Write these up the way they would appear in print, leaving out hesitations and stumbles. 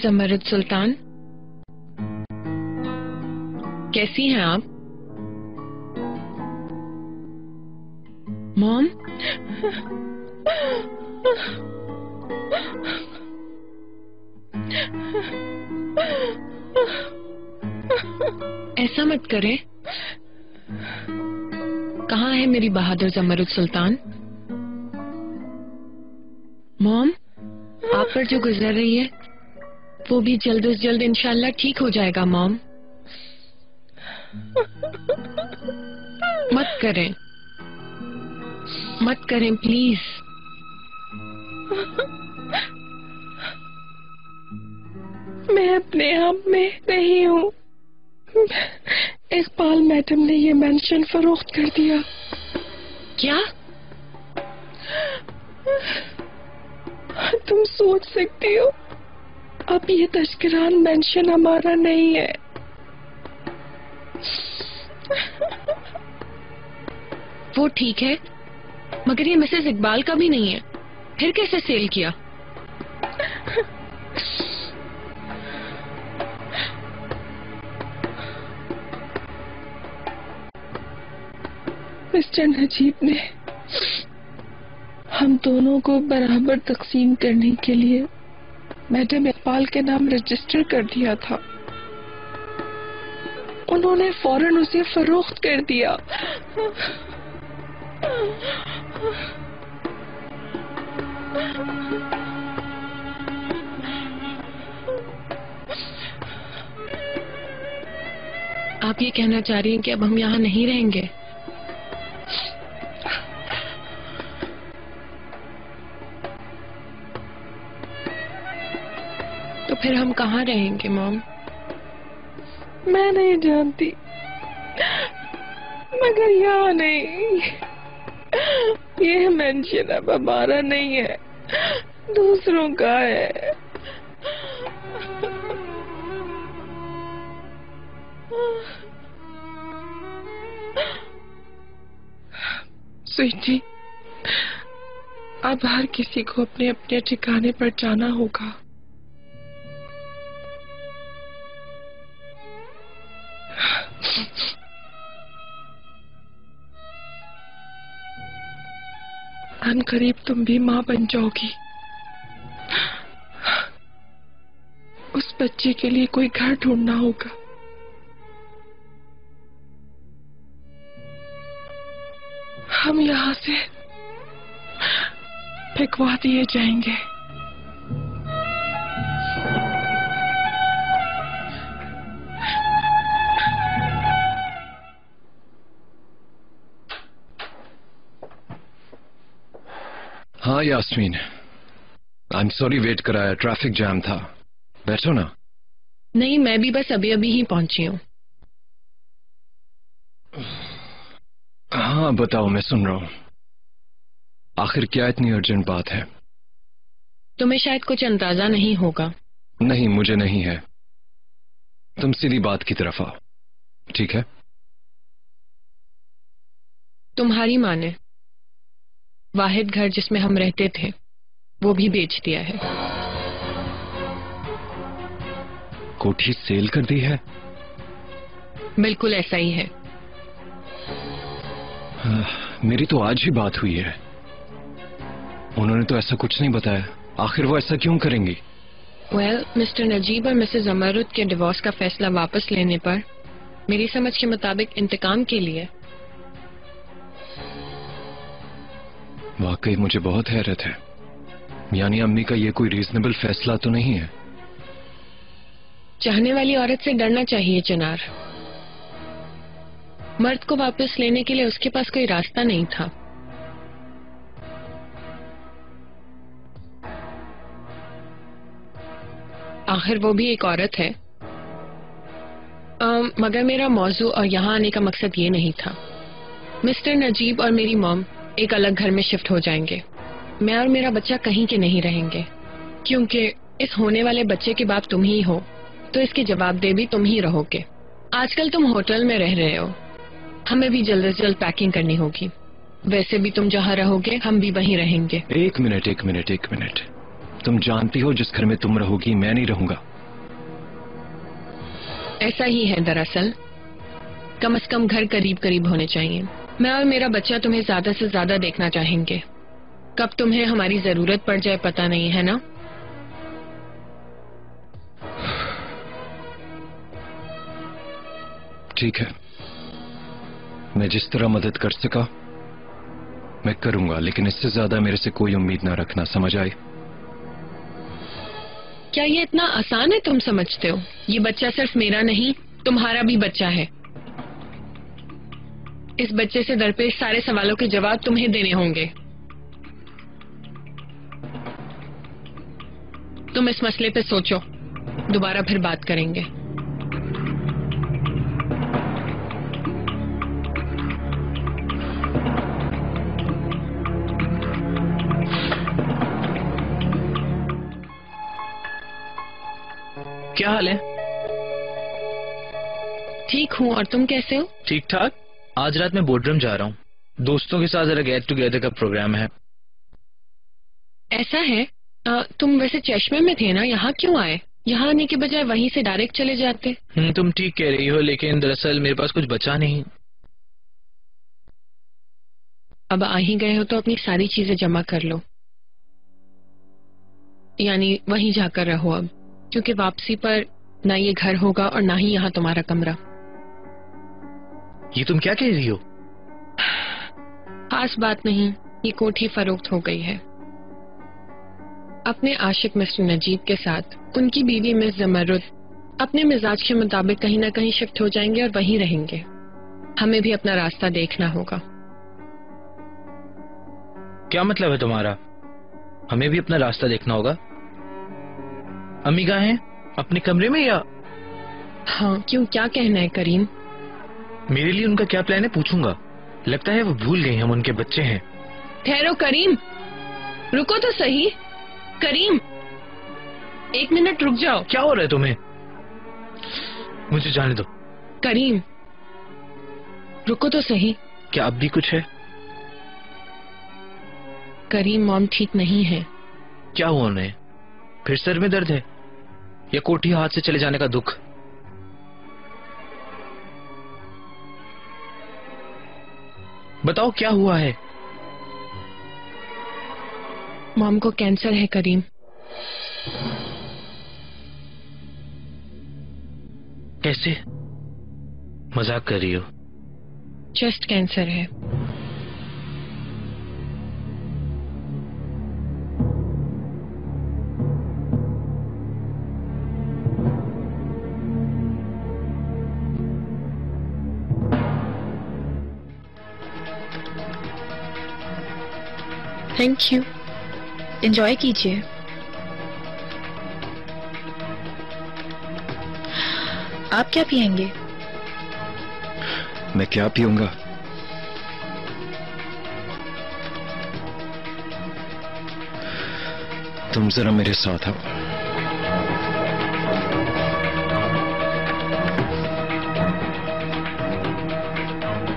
जमरुद सुल्तान, कैसी हैं आप? मॉम, ऐसा मत करें। कहाँ है मेरी बहादुर जमरुद सुल्तान? मॉम, आप पर जो गुजर रही है वो भी जल्द से जल्द इंशाल्लाह ठीक हो जाएगा। मॉम, मत करें, मत करें प्लीज। मैं अपने आप में नहीं हूँ। इकबाल मैडम ने ये मेंशन फरोख्त कर दिया। क्या? तुम सोच सकती हो, अब ये तस्करान मेंशन हमारा नहीं है। वो ठीक है, मगर ये मिसेस इकबाल का भी नहीं है। फिर कैसे सेल किया? मिस्टर नजीब ने हम दोनों को बराबर तकसीम करने के लिए मैडम इकबाल के नाम रजिस्टर कर दिया था। उन्होंने फौरन उसे फरोख्त कर दिया। आप ये कहना चाह रही हैं कि अब हम यहाँ नहीं रहेंगे? तो फिर हम कहाँ रहेंगे मॉम? मैं नहीं जानती, मगर यहाँ नहीं। ये मेंशन अब हमारा नहीं है, दूसरों का है। स्वीटी, अब हर किसी को अपने अपने ठिकाने पर जाना होगा। अनकरीब तुम भी माँ बन जाओगी। उस बच्चे के लिए कोई घर ढूंढना होगा। हम यहाँ से फेंकवा दिए जाएंगे। हाँ Yasmeen, I am sorry wait कराया, ट्रैफिक जैम था। बैठो ना। नहीं, मैं भी बस अभी अभी ही पहुंची हूँ। हाँ बताओ, मैं सुन रहा हूँ। आखिर क्या इतनी अर्जेंट बात है? तुम्हें शायद कुछ अंदाजा नहीं होगा। नहीं, मुझे नहीं है। तुम सीधी बात की तरफ आओ, ठीक है? तुम्हारी माँ ने वाहिद घर जिसमें हम रहते थे वो भी बेच दिया है। कोठी सेल कर दी है? बिल्कुल ऐसा ही है। मेरी तो आज ही बात हुई है। उन्होंने तो ऐसा कुछ नहीं बताया। आखिर वो ऐसा क्यों करेंगी? वेल, मिस्टर नजीब और मिसेस जमरुद के डिवोर्स का फैसला वापस लेने पर मेरी समझ के मुताबिक इंतकाम के लिए। वाकई मुझे बहुत हैरत है। यानी अम्मी का ये कोई रीजनेबल फैसला तो नहीं है? चाहने वाली औरत से डरना चाहिए चिनार। मर्द को वापस लेने के लिए उसके पास कोई रास्ता नहीं था। आखिर वो भी एक औरत है। मगर मेरा मौजू और यहाँ आने का मकसद ये नहीं था। मिस्टर नजीब और मेरी मॉम एक अलग घर में शिफ्ट हो जाएंगे। मैं और मेरा बच्चा कहीं के नहीं रहेंगे, क्योंकि इस होने वाले बच्चे के बाप तुम ही हो, तो इसकी जवाबदेही भी तुम ही रहोगे। आजकल तुम होटल में रह रहे हो, हमें भी जल्द से जल्द पैकिंग करनी होगी। वैसे भी तुम जहाँ रहोगे हम भी वहीं रहेंगे। एक मिनट। तुम जानती हो जिस घर में तुम रहोगी मैं नहीं रहूंगा। ऐसा ही है दरअसल। कम से कम घर करीब करीब होने चाहिए। मैं और मेरा बच्चा तुम्हें ज्यादा से ज्यादा देखना चाहेंगे। कब तुम्हें हमारी जरूरत पड़ जाए पता नहीं, है ना? ठीक है, मैं जिस तरह मदद कर सका मैं करूंगा, लेकिन इससे ज्यादा मेरे से कोई उम्मीद ना रखना, समझ आई? क्या ये इतना आसान है तुम समझते हो? ये बच्चा सिर्फ मेरा नहीं, तुम्हारा भी बच्चा है। इस बच्चे से दरपेश सारे सवालों के जवाब तुम्हें देने होंगे। तुम इस मसले पे सोचो, दोबारा फिर बात करेंगे। क्या हाल है? ठीक हूँ, और तुम कैसे हो? ठीक ठाक। आज रात मैं बोर्डरूम जा रहा हूँ, दोस्तों के साथ जरा गेट टुगेदर का प्रोग्राम है। ऐसा है? तुम वैसे चश्मे में थे ना, यहाँ क्यों आए? यहाँ आने के बजाय वहीं से डायरेक्ट चले जाते। तुम ठीक कह रही हो, लेकिन दरअसल मेरे पास कुछ बचा नहीं। अब आ ही गए हो तो अपनी सारी चीजें जमा कर लो, यानी वहीं जाकर रहो अब, क्योंकि वापसी पर ना ये घर होगा और ना ही यहाँ तुम्हारा कमरा। ये तुम क्या कह रही हो? खास बात नहीं, ये कोठी फरोख्त हो गई है। अपने आशिक मिस्टर नजीब के साथ उनकी बीवी मिस जमरुद अपने मिजाज के मुताबिक कहीं ना कहीं शिफ्ट हो जाएंगे और वहीं रहेंगे। हमें भी अपना रास्ता देखना होगा। क्या मतलब है तुम्हारा? हमें भी अपना रास्ता देखना होगा? अम्मी कहाँ हैं? अपने कमरे में या? हाँ, क्यों, क्या कहना है करीम? मेरे लिए उनका क्या प्लान है पूछूंगा। लगता है वो भूल गई हम उनके बच्चे हैं। ठहरो करीम, रुको तो सही। करीम, 1 मिनट रुक जाओ। क्या हो रहा है तुम्हें? मुझे जाने दो। करीम, रुको तो सही। क्या अब भी कुछ है? करीम, मॉम ठीक नहीं है। क्या हुआ उन्हें? फिर सर में दर्द है या कोठी हाथ से चले जाने का दुख? बताओ क्या हुआ है? मॉम को कैंसर है करीम। कैसे? मजाक कर रही हो? चेस्ट कैंसर है। थैंक यू, एंजॉय कीजिए। आप क्या पियेंगे? मैं क्या पीऊंगा? तुम जरा मेरे साथ आओ।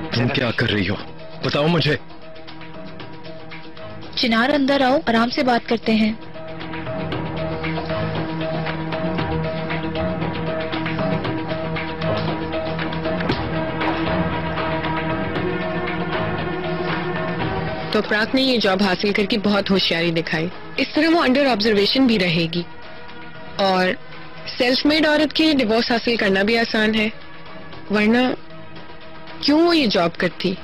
तुम क्या कर रही हो? बताओ मुझे। चिनार, अंदर आओ, आराम से बात करते हैं। तो प्राक ने ये जॉब हासिल करके बहुत होशियारी दिखाई। इस तरह वो अंडर ऑब्जर्वेशन भी रहेगी। और सेल्फ मेड औरत के लिए डिवोर्स हासिल करना भी आसान है, वरना क्यों वो ये जॉब करती?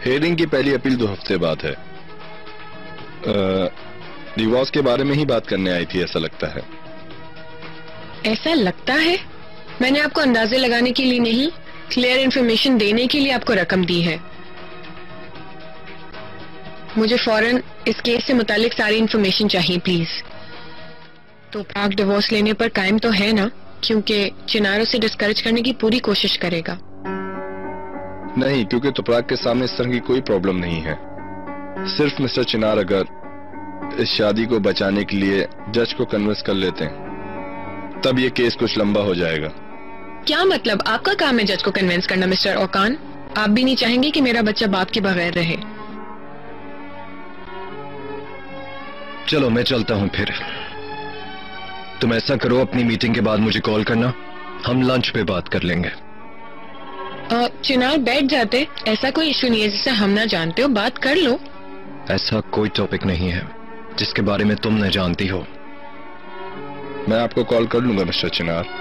हेयरिंग की पहली अपील 2 हफ्ते बाद है। डिवोर्स के बारे में ही बात करने आई थी, ऐसा लगता है। ऐसा लगता है? मैंने आपको अंदाजे लगाने के लिए नहीं, क्लियर इन्फॉर्मेशन देने के लिए आपको रकम दी है। मुझे फौरन इस केस से मुतालिक सारी इन्फॉर्मेशन चाहिए, प्लीज। तो प्राक डिवोर्स लेने पर कायम तो है ना? क्योंकि चिनार उसे डिस्करेज करने की पूरी कोशिश करेगा। नहीं, क्योंकि तुपराग के सामने इस तरह की कोई प्रॉब्लम नहीं है। सिर्फ मिस्टर चिनार अगर इस शादी को बचाने के लिए जज को कन्विंस कर लेते हैं, तब ये केस कुछ लंबा हो जाएगा। क्या मतलब? आपका काम है जज को कन्विंस करना मिस्टर ओकान? आप भी नहीं चाहेंगे कि मेरा बच्चा बाप के बगैर रहे? चलो मैं चलता हूं फिर। तुम ऐसा करो, अपनी मीटिंग के बाद मुझे कॉल करना, हम लंच पे बात कर लेंगे। चिनार बैठ जाते, ऐसा कोई इशू नहीं है जिसे हम ना जानते हो, बात कर लो। ऐसा कोई टॉपिक नहीं है जिसके बारे में तुम न जानती हो। मैं आपको कॉल कर लूंगा मिस्टर चिनार।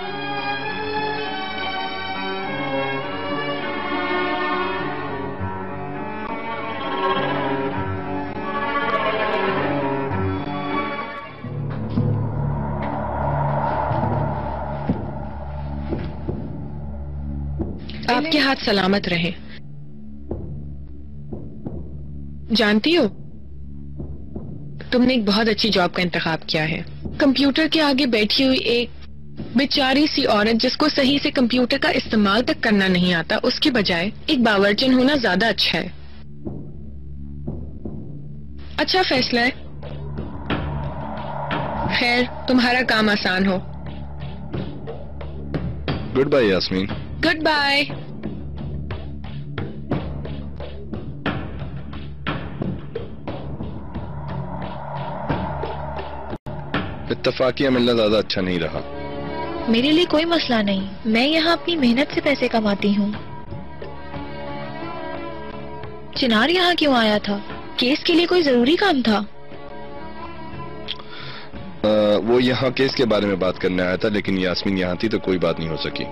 आपके हाथ सलामत रहे। जानती हो, तुमने एक बहुत अच्छी जॉब का इंतखाब किया है। कंप्यूटर के आगे बैठी हुई एक बेचारी सी औरत जिसको सही से कंप्यूटर का इस्तेमाल तक करना नहीं आता, उसके बजाय एक बावर्चन होना ज्यादा अच्छा है। अच्छा फैसला है। खैर, तुम्हारा काम आसान हो। Goodbye Yasmeen. Goodbye. इत्तफाकिया मिलना ज्यादा अच्छा नहीं रहा। मेरे लिए कोई मसला नहीं, मैं यहाँ अपनी मेहनत से पैसे कमाती हूँ। चिनार यहाँ क्यों आया था? केस के लिए कोई जरूरी काम था? वो यहाँ केस के बारे में बात करने आया था, लेकिन यास्मीन यहाँ थी तो कोई बात नहीं हो सकी।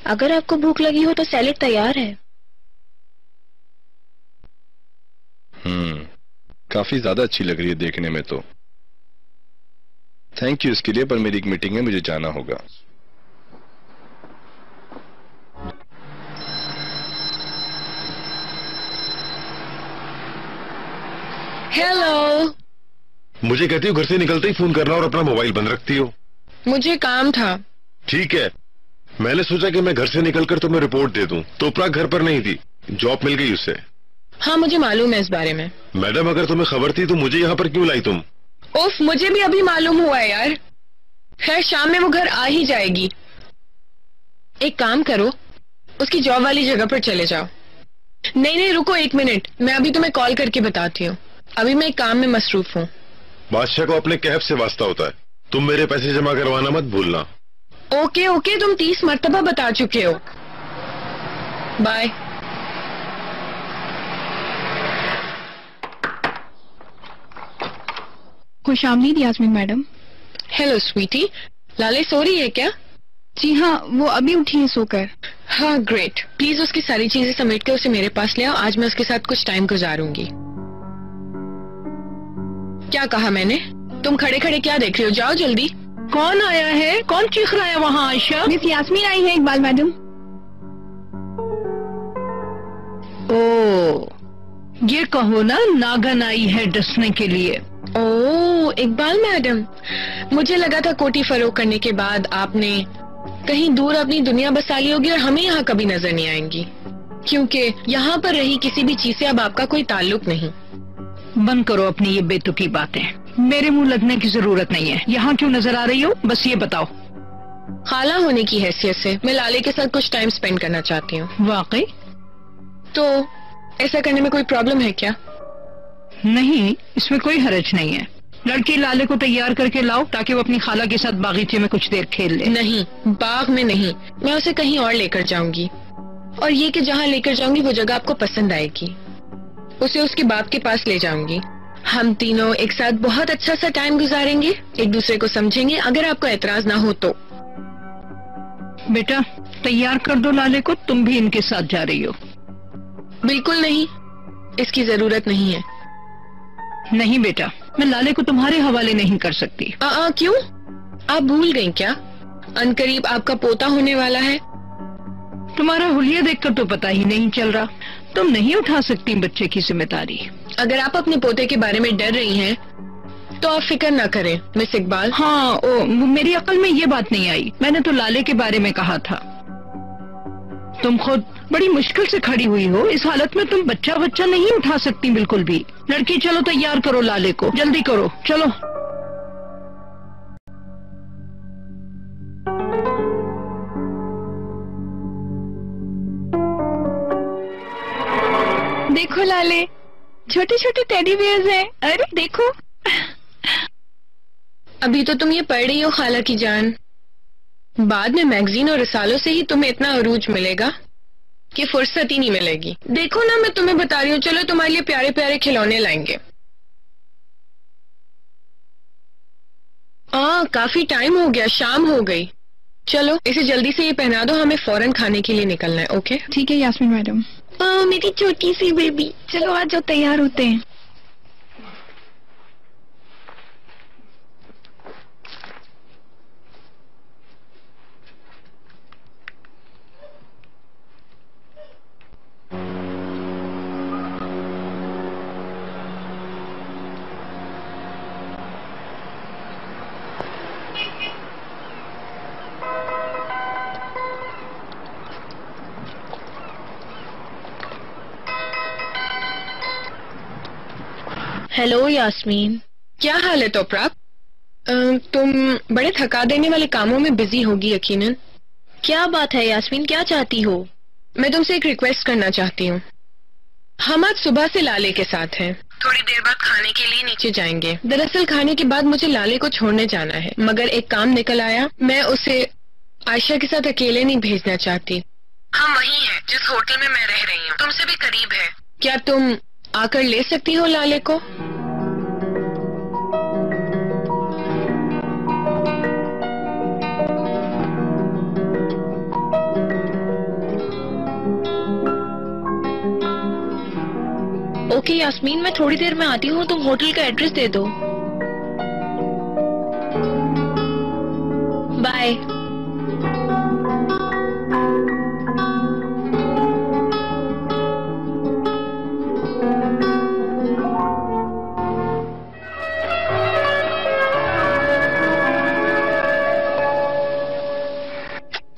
अगर आपको भूख लगी हो तो सैलेड तैयार है। काफी ज्यादा अच्छी लग रही है देखने में तो। थैंक यू इसके लिए, पर मेरी एक मीटिंग है, मुझे जाना होगा। हेलो। मुझे कहती हो घर से निकलते ही फोन करना और अपना मोबाइल बंद रखती हो। मुझे काम था। ठीक है, मैंने सोचा कि मैं घर से निकलकर तुम्हें रिपोर्ट दे दूं। तोपरा घर पर नहीं थी, जॉब मिल गई उससे। हाँ, मुझे मालूम है इस बारे में। मैडम, अगर तुम्हें खबर थी तो मुझे यहाँ पर क्यों लाई तुम? उफ, मुझे भी अभी मालूम हुआ है यार। खैर, शाम में वो घर आ ही जाएगी। एक काम करो, उसकी जॉब वाली जगह पर चले जाओ। नहीं, रुको एक मिनट, मैं अभी तुम्हें कॉल करके बताती हूँ। अभी मैं एक काम में मसरूफ हूँ। बादशाह को अपने कैब से वास्ता होता है, तुम मेरे पैसे जमा करवाना मत भूलना। ओके, तुम 30 मर्तबा बता चुके हो। बाय। खुशामदीद यास्मीन मैडम। हेलो स्वीटी, लाले सो रही है क्या? जी हाँ, वो अभी उठी है सोकर। हाँ ग्रेट, प्लीज उसकी सारी चीजें समेट कर उसे मेरे पास ले आओ। आज मैं उसके साथ कुछ टाइम गुजारूंगी। क्या कहा मैंने? तुम खड़े खड़े क्या देख रहे हो? जाओ जल्दी। कौन आया है? कौन चीख रहा है वहाँ? आयशा। मिस यास्मीन आई है इकबाल मैडम। ओ, ये कहो ना नागन आई है डसने के लिए। ओह इकबाल मैडम, मुझे लगा था कोटी फरोख करने के बाद आपने कहीं दूर अपनी दुनिया बसा ली होगी और हमें यहाँ कभी नजर नहीं आएंगी, क्योंकि यहाँ पर रही किसी भी चीज से अब आपका कोई ताल्लुक नहीं। बंद करो अपनी ये बेतुकी बातें, मेरे मुंह लगने की जरूरत नहीं है। यहाँ क्यों नजर आ रही हो, बस ये बताओ। खाला होने की हैसियत से मैं लाले के साथ कुछ टाइम स्पेंड करना चाहती हूँ। वाकई? तो ऐसा करने में कोई प्रॉब्लम है क्या? नहीं, इसमें कोई हर्ज नहीं है। लड़की लाले को तैयार करके लाओ ताकि वो अपनी खाला के साथ बागीचे में कुछ देर खेल ले। नहीं, बाग में नहीं, मैं उसे कहीं और लेकर जाऊंगी, और ये कि जहाँ लेकर जाऊंगी वो जगह आपको पसंद आएगी। उसे उसके बाप के पास ले जाऊंगी। हम तीनों एक साथ बहुत अच्छा सा टाइम गुजारेंगे, एक दूसरे को समझेंगे। अगर आपको एतराज ना हो तो। बेटा तैयार कर दो लाले को, तुम भी इनके साथ जा रही हो। बिल्कुल नहीं, इसकी जरूरत नहीं है। नहीं बेटा, मैं लाले को तुम्हारे हवाले नहीं कर सकती। क्यों? आप भूल गई क्या? अनकरीब आपका पोता होने वाला है। तुम्हारा हुलिया देखकर तो पता ही नहीं चल रहा। तुम नहीं उठा सकती बच्चे की जिम्मेदारी। अगर आप अपने पोते के बारे में डर रही हैं, तो आप फिक्र ना करें मिस इकबाल। हाँ, मेरी अकल में ये बात नहीं आई। मैंने तो लाले के बारे में कहा था। तुम खुद बड़ी मुश्किल से खड़ी हुई हो, इस हालत में तुम बच्चा नहीं उठा सकती बिल्कुल भी। लड़की चलो तैयार करो लाले को, जल्दी करो, चलो। देखो लाले, छोटे छोटे टेडी बियर्स हैं। अरे देखो। अभी तो तुम ये पढ़ रही हो खाला की जान, बाद में मैगजीन और रिसालों से ही तुम्हें इतना अरूज मिलेगा कि फुर्सत ही नहीं मिलेगी। देखो ना, मैं तुम्हें बता रही हूँ, चलो तुम्हारे लिए प्यारे प्यारे खिलौने लाएंगे। काफी टाइम हो गया, शाम हो गई। चलो इसे जल्दी से ये पहना दो, हमें फौरन खाने के लिए निकलना है। ओके ठीक है यास्मीन मैडम। मेरी छोटी सी बेबी, चलो आज जो तैयार होते हैं। हेलो यास्मीन। क्या हाल है तोपराक? तुम बड़े थका देने वाले कामों में बिजी होगी यकीनन। क्या बात है यास्मीन, क्या चाहती हो? मैं तुमसे एक रिक्वेस्ट करना चाहती हूँ। हम आज सुबह से लाले के साथ हैं। थोड़ी देर बाद खाने के लिए नीचे जाएंगे। दरअसल खाने के बाद मुझे लाले को छोड़ने जाना है, मगर एक काम निकल आया। मैं उसे आयशा के साथ अकेले नहीं भेजना चाहती। हम वही हैं जिस होटल में मैं रह रही हूँ, तुमसे भी करीब है। क्या तुम आकर ले सकती हो लाले को? ओके यास्मीन, मैं थोड़ी देर में आती हूँ, तुम होटल का एड्रेस दे दो। बाय।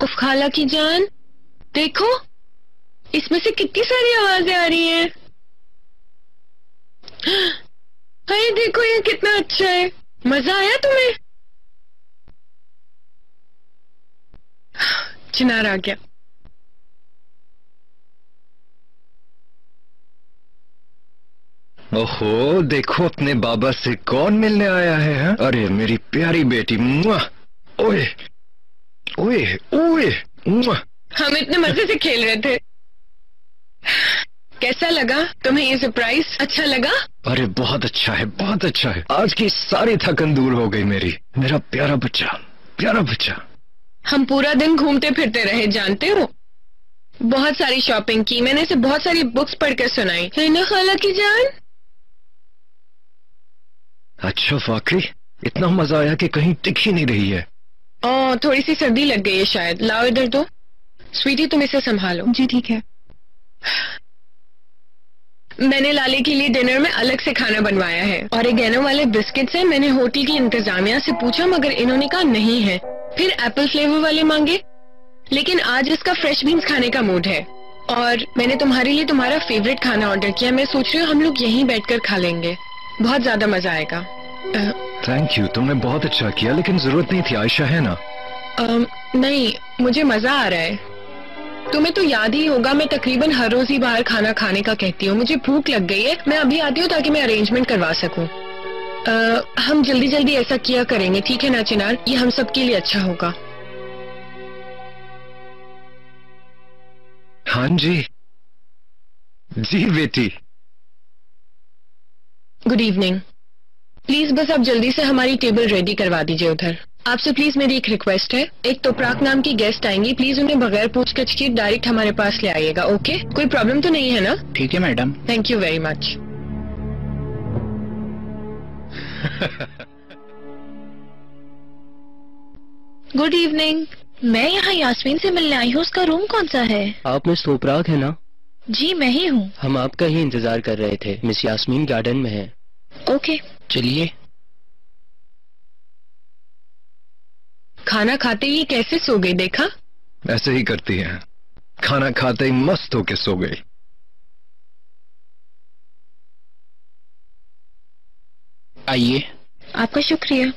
उफ खाला की जान, देखो इसमें से कितनी सारी आवाजें आ रही हैं। हाय देखो, ये कितना अच्छा है। मजा आया तुम्हें? चिनार आ गया। ओहो, देखो अपने बाबा से कौन मिलने आया है, हा? अरे मेरी प्यारी बेटी। मुआ, ओए ओए ओए मुआ। हम इतने मजे से खेल रहे थे। कैसा लगा तुम्हें ये सरप्राइज? अच्छा लगा? अरे बहुत अच्छा है, बहुत अच्छा है। आज की सारी थकन दूर हो गई मेरी। मेरा प्यारा बच्चा, प्यारा बच्चा। हम पूरा दिन घूमते फिरते रहे, जानते हो। बहुत सारी शॉपिंग की, मैंने इसे बहुत सारी बुक्स पढ़कर सुनाई, है ना खाला की जान? अच्छा वाकई इतना मजा आया कि कहीं टिक ही नहीं रही है। थोड़ी सी सर्दी लग गई है शायद। लाओ इधर दो। स्वीटी तुम इसे संभालो। जी ठीक है। मैंने लाले के लिए डिनर में अलग से खाना बनवाया है। ऑरिगेनो वाले बिस्किट्स हैं। मैंने होटल की इंतजामिया से पूछा मगर इन्होंने कहा नहीं है। फिर एप्पल फ्लेवर वाले मांगे, लेकिन आज इसका फ्रेश बीन्स खाने का मूड है। और मैंने तुम्हारे लिए तुम्हारा फेवरेट खाना ऑर्डर किया। मैं सोच रही हूँ हम लोग यहीं बैठकर खा लेंगे, बहुत ज्यादा मजा आएगा। थैंक यू, तुमने बहुत अच्छा किया, लेकिन जरूरत नहीं थी। आयशा है ना? नहीं, मुझे मजा आ रहा है। तुम्हें तो याद ही होगा, मैं तकरीबन हर रोज ही बाहर खाना खाने का कहती हूँ। मुझे भूख लग गई है, मैं अभी आती हूँ ताकि मैं अरेंजमेंट करवा सकूँ। हम जल्दी जल्दी ऐसा किया करेंगे, ठीक है ना चिनार? ये हम सबके लिए अच्छा होगा। हाँ जी जी बेटी। Good evening. प्लीज बस आप जल्दी से हमारी टेबल रेडी करवा दीजिए उधर। आपसे प्लीज मेरी एक रिक्वेस्ट है, एक तोपराक नाम की गेस्ट आएंगी, प्लीज उन्हें बगैर पूछताछ के डायरेक्ट हमारे पास ले आइएगा। ओके? कोई प्रॉब्लम तो नहीं है ना? ठीक है madam. Thank you very much. Good evening. मैं यहाँ यास्मीन से मिलने आई हूँ, उसका रूम कौन सा है? आप मिस तोपराक है ना? जी मैं ही हूँ। हम आपका ही इंतजार कर रहे थे। मिस यास्मीन गार्डन में है। ओके चलिए। खाना खाते ही कैसे सो गई देखा? ऐसे ही करती है, खाना खाते ही मस्त होके सो गई। आइए। आपका शुक्रिया।